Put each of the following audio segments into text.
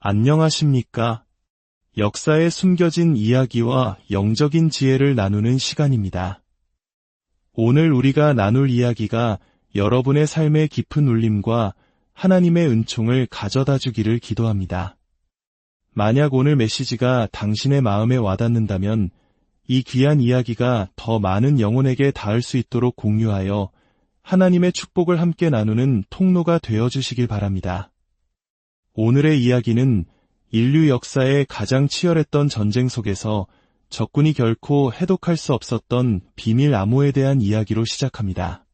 안녕하십니까? 역사에 숨겨진 이야기와 영적인 지혜를 나누는 시간입니다. 오늘 우리가 나눌 이야기가 여러분의 삶의 깊은 울림과 하나님의 은총을 가져다 주기를 기도합니다. 만약 오늘 메시지가 당신의 마음에 와닿는다면 이 귀한 이야기가 더 많은 영혼에게 닿을 수 있도록 공유하여 하나님의 축복을 함께 나누는 통로가 되어주시길 바랍니다. 오늘의 이야기는 인류 역사의 가장 치열했던 전쟁 속에서 적군이 결코 해독할 수 없었던 비밀 암호에 대한 이야기로 시작합니다.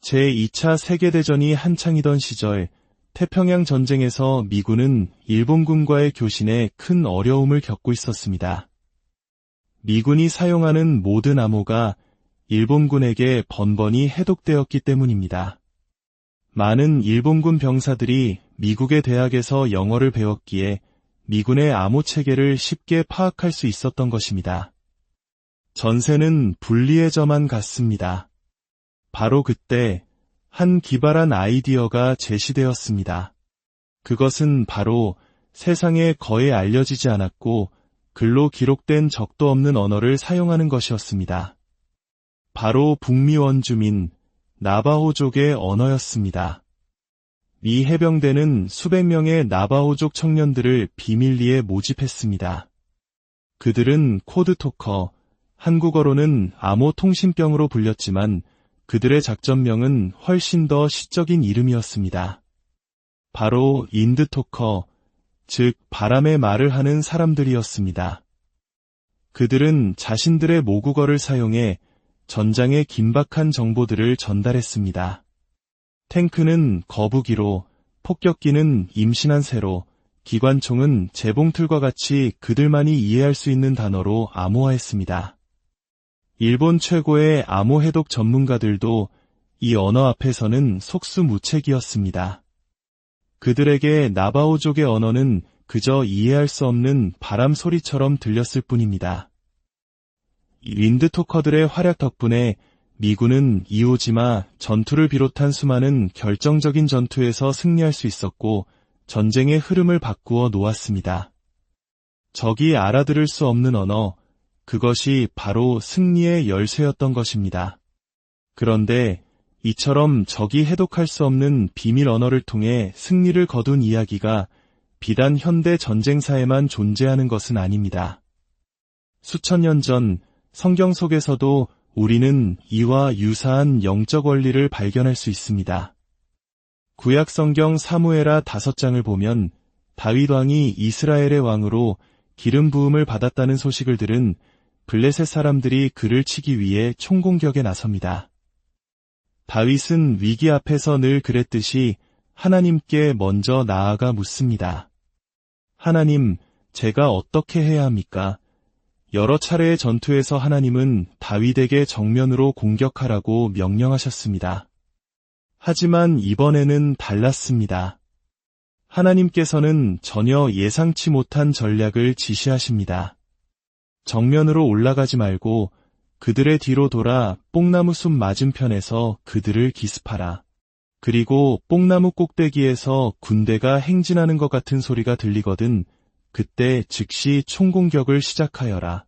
제2차 세계대전이 한창이던 시절 태평양 전쟁에서 미군은 일본군과의 교신에 큰 어려움을 겪고 있었습니다. 미군이 사용하는 모든 암호가 일본군에게 번번이 해독되었기 때문입니다. 많은 일본군 병사들이 미국의 대학에서 영어를 배웠기에 미군의 암호 체계를 쉽게 파악할 수 있었던 것입니다. 전세는 불리해져만 갔습니다. 바로 그때 한 기발한 아이디어가 제시되었습니다. 그것은 바로 세상에 거의 알려지지 않았고 글로 기록된 적도 없는 언어를 사용하는 것이었습니다. 바로 북미 원주민 나바호족의 언어였습니다. 미 해병대는 수백 명의 나바호족 청년들을 비밀리에 모집했습니다. 그들은 코드토커, 한국어로는 암호 통신병으로 불렸지만 그들의 작전명은 훨씬 더 시적인 이름이었습니다. 바로 인드토커, 즉 바람의 말을 하는 사람들이었습니다. 그들은 자신들의 모국어를 사용해 전장의 긴박한 정보들을 전달했습니다. 탱크는 거북이로, 폭격기는 임신한 새로, 기관총은 재봉틀과 같이 그들만이 이해할 수 있는 단어로 암호화했습니다. 일본 최고의 암호 해독 전문가들도 이 언어 앞에서는 속수무책이었습니다. 그들에게 나바호족의 언어는 그저 이해할 수 없는 바람 소리처럼 들렸을 뿐입니다. 윈드토커들의 활약 덕분에 미군은 이오지마 전투를 비롯한 수많은 결정적인 전투에서 승리할 수 있었고 전쟁의 흐름을 바꾸어 놓았습니다. 적이 알아들을 수 없는 언어, 그것이 바로 승리의 열쇠였던 것입니다. 그런데 이처럼 적이 해독할 수 없는 비밀 언어를 통해 승리를 거둔 이야기가 비단 현대 전쟁사에만 존재하는 것은 아닙니다. 수천 년 전 성경 속에서도 우리는 이와 유사한 영적 원리를 발견할 수 있습니다. 구약 성경 사무엘하 5장을 보면 다윗 왕이 이스라엘의 왕으로 기름 부음을 받았다는 소식을 들은 블레셋 사람들이 그를 치기 위해 총공격에 나섭니다. 다윗은 위기 앞에서 늘 그랬듯이 하나님께 먼저 나아가 묻습니다. 하나님, 제가 어떻게 해야 합니까? 여러 차례의 전투에서 하나님은 다윗에게 정면으로 공격하라고 명령하셨습니다. 하지만 이번에는 달랐습니다. 하나님께서는 전혀 예상치 못한 전략을 지시하십니다. 정면으로 올라가지 말고 그들의 뒤로 돌아 뽕나무 숲 맞은편에서 그들을 기습하라. 그리고 뽕나무 꼭대기에서 군대가 행진하는 것 같은 소리가 들리거든 그때 즉시 총공격을 시작하여라.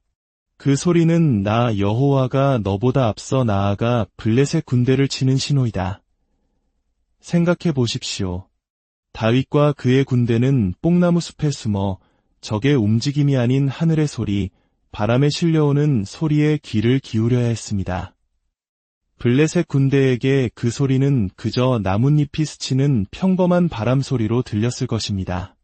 그 소리는 나 여호와가 너보다 앞서 나아가 블레셋 군대를 치는 신호이다. 생각해 보십시오. 다윗과 그의 군대는 뽕나무 숲에 숨어 적의 움직임이 아닌 하늘의 소리, 바람에 실려오는 소리에 귀를 기울여야 했습니다. 블레셋 군대에게 그 소리는 그저 나뭇잎이 스치는 평범한 바람 소리로 들렸을 것입니다.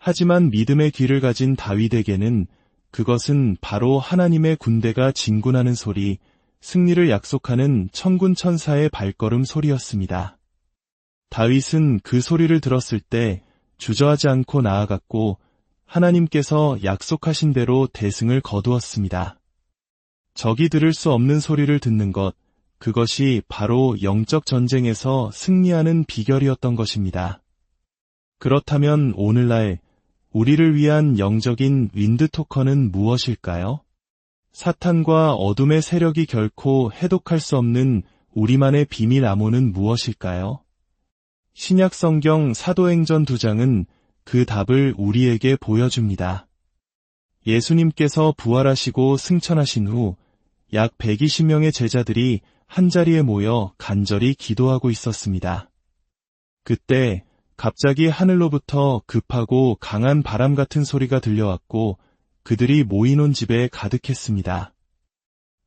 하지만 믿음의 귀를 가진 다윗에게는 그것은 바로 하나님의 군대가 진군하는 소리, 승리를 약속하는 천군 천사의 발걸음 소리였습니다. 다윗은 그 소리를 들었을 때 주저하지 않고 나아갔고 하나님께서 약속하신 대로 대승을 거두었습니다. 적이 들을 수 없는 소리를 듣는 것, 그것이 바로 영적 전쟁에서 승리하는 비결이었던 것입니다. 그렇다면 오늘날 우리를 위한 영적인 윈드토커는 무엇일까요? 사탄과 어둠의 세력이 결코 해독할 수 없는 우리만의 비밀 암호는 무엇일까요? 신약 성경 사도행전 2장은 그 답을 우리에게 보여줍니다. 예수님께서 부활하시고 승천하신 후 약 120명의 제자들이 한자리에 모여 간절히 기도하고 있었습니다. 그때 갑자기 하늘로부터 급하고 강한 바람 같은 소리가 들려왔고 그들이 모이는 집에 가득했습니다.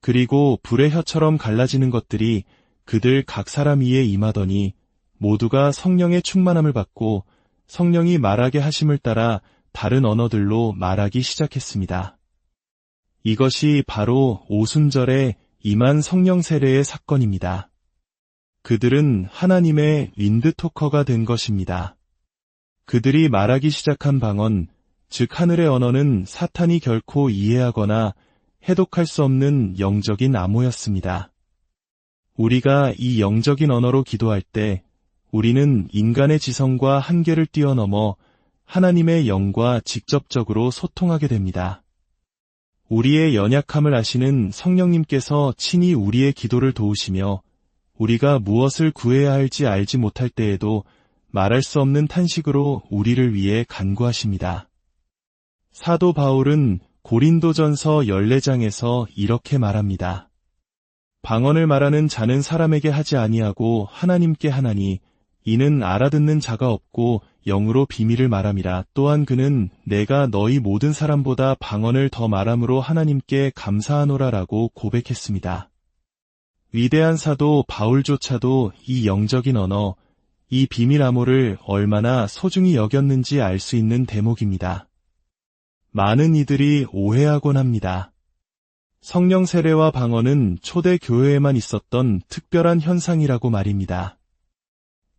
그리고 불의 혀처럼 갈라지는 것들이 그들 각 사람 위에 임하더니 모두가 성령의 충만함을 받고 성령이 말하게 하심을 따라 다른 언어들로 말하기 시작했습니다. 이것이 바로 오순절에 임한 성령 세례의 사건입니다. 그들은 하나님의 윈드토커가 된 것입니다. 그들이 말하기 시작한 방언, 즉 하늘의 언어는 사탄이 결코 이해하거나 해독할 수 없는 영적인 암호였습니다. 우리가 이 영적인 언어로 기도할 때 우리는 인간의 지성과 한계를 뛰어넘어 하나님의 영과 직접적으로 소통하게 됩니다. 우리의 연약함을 아시는 성령님께서 친히 우리의 기도를 도우시며 우리가 무엇을 구해야 할지 알지 못할 때에도 말할 수 없는 탄식으로 우리를 위해 간구하십니다. 사도 바울은 고린도전서 14장에서 이렇게 말합니다. 방언을 말하는 자는 사람에게 하지 아니하고 하나님께 하나니 이는 알아듣는 자가 없고 영으로 비밀을 말함이라. 또한 그는 내가 너희 모든 사람보다 방언을 더 말함으로 하나님께 감사하노라라고 고백했습니다. 위대한 사도 바울조차도 이 영적인 언어, 이 비밀 암호를 얼마나 소중히 여겼는지 알 수 있는 대목입니다. 많은 이들이 오해하곤 합니다. 성령 세례와 방언은 초대 교회에만 있었던 특별한 현상이라고 말입니다.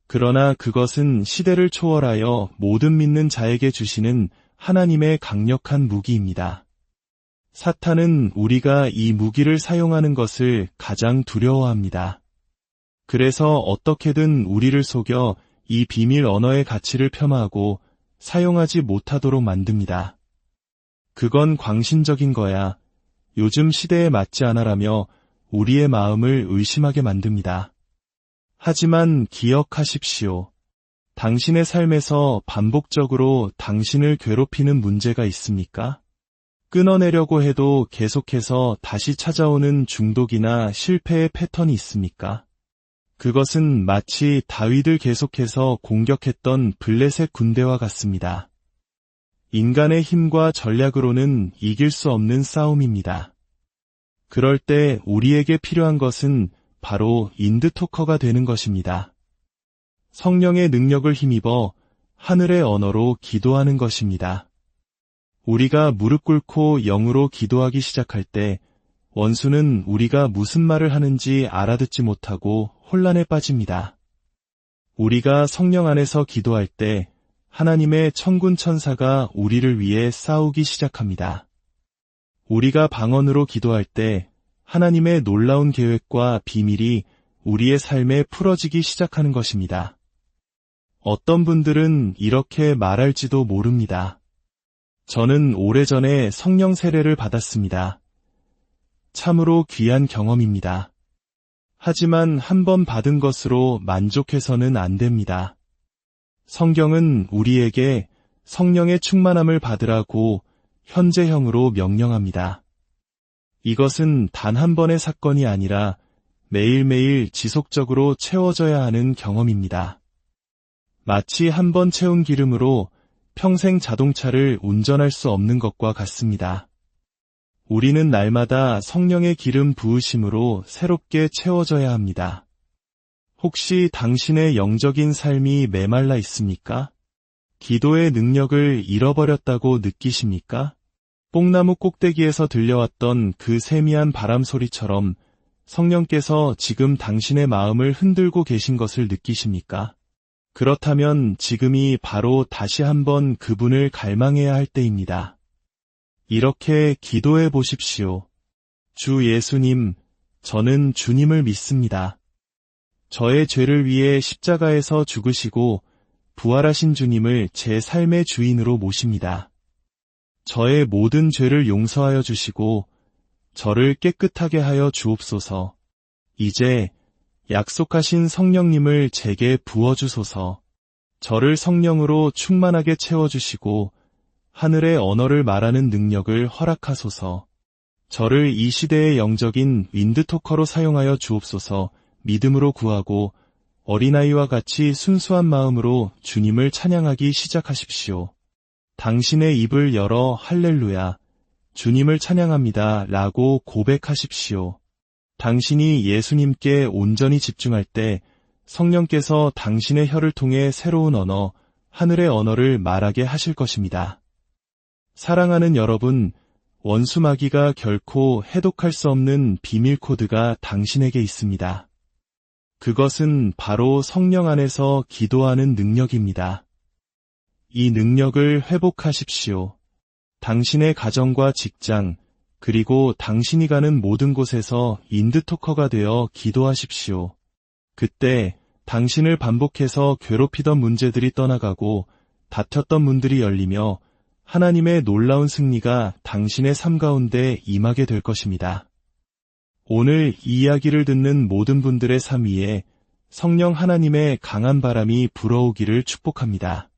그러나 그것은 시대를 초월하여 모든 믿는 자에게 주시는 하나님의 강력한 무기입니다. 사탄은 우리가 이 무기를 사용하는 것을 가장 두려워합니다. 그래서 어떻게든 우리를 속여 이 비밀 언어의 가치를 폄하하고 사용하지 못하도록 만듭니다. 그건 광신적인 거야. 요즘 시대에 맞지 않아라며 우리의 마음을 의심하게 만듭니다. 하지만 기억하십시오. 당신의 삶에서 반복적으로 당신을 괴롭히는 문제가 있습니까? 끊어내려고 해도 계속해서 다시 찾아오는 중독이나 실패의 패턴이 있습니까? 그것은 마치 다윗을 계속해서 공격했던 블레셋 군대와 같습니다. 인간의 힘과 전략으로는 이길 수 없는 싸움입니다. 그럴 때 우리에게 필요한 것은 바로 인드토커가 되는 것입니다. 성령의 능력을 힘입어 하늘의 언어로 기도하는 것입니다. 우리가 무릎 꿇고 영으로 기도하기 시작할 때 원수는 우리가 무슨 말을 하는지 알아듣지 못하고 혼란에 빠집니다. 우리가 성령 안에서 기도할 때 하나님의 천군 천사가 우리를 위해 싸우기 시작합니다. 우리가 방언으로 기도할 때 하나님의 놀라운 계획과 비밀이 우리의 삶에 풀어지기 시작하는 것입니다. 어떤 분들은 이렇게 말할지도 모릅니다. 저는 오래전에 성령 세례를 받았습니다. 참으로 귀한 경험입니다. 하지만 한 번 받은 것으로 만족해서는 안 됩니다. 성경은 우리에게 성령의 충만함을 받으라고 현재형으로 명령합니다. 이것은 단 한 번의 사건이 아니라 매일매일 지속적으로 채워져야 하는 경험입니다. 마치 한 번 채운 기름으로 평생 자동차를 운전할 수 없는 것과 같습니다. 우리는 날마다 성령의 기름 부으심으로 새롭게 채워져야 합니다. 혹시 당신의 영적인 삶이 메말라 있습니까? 기도의 능력을 잃어버렸다고 느끼십니까? 뽕나무 꼭대기에서 들려왔던 그 세미한 바람 소리처럼 성령께서 지금 당신의 마음을 흔들고 계신 것을 느끼십니까? 그렇다면 지금이 바로 다시 한번 그분을 갈망해야 할 때입니다. 이렇게 기도해 보십시오. 주 예수님, 저는 주님을 믿습니다. 저의 죄를 위해 십자가에서 죽으시고 부활하신 주님을 제 삶의 주인으로 모십니다. 저의 모든 죄를 용서하여 주시고 저를 깨끗하게 하여 주옵소서. 이제 약속하신 성령님을 제게 부어주소서. 저를 성령으로 충만하게 채워주시고 하늘의 언어를 말하는 능력을 허락하소서. 저를 이 시대의 영적인 윈드토커로 사용하여 주옵소서. 믿음으로 구하고 어린아이와 같이 순수한 마음으로 주님을 찬양하기 시작하십시오. 당신의 입을 열어 할렐루야, 주님을 찬양합니다 라고 고백하십시오. 당신이 예수님께 온전히 집중할 때 성령께서 당신의 혀를 통해 새로운 언어, 하늘의 언어를 말하게 하실 것입니다. 사랑하는 여러분, 원수 마귀가 결코 해독할 수 없는 비밀 코드가 당신에게 있습니다. 그것은 바로 성령 안에서 기도하는 능력입니다. 이 능력을 회복하십시오. 당신의 가정과 직장, 그리고 당신이 가는 모든 곳에서 인드토커가 되어 기도하십시오. 그때 당신을 반복해서 괴롭히던 문제들이 떠나가고 닫혔던 문들이 열리며 하나님의 놀라운 승리가 당신의 삶 가운데 임하게 될 것입니다. 오늘 이 이야기를 듣는 모든 분들의 삶 위에 성령 하나님의 강한 바람이 불어오기를 축복합니다.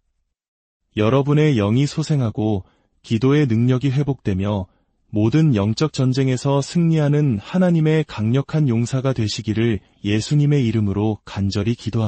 여러분의 영이 소생하고 기도의 능력이 회복되며 모든 영적 전쟁에서 승리하는 하나님의 강력한 용사가 되시기를 예수님의 이름으로 간절히 기도합니다.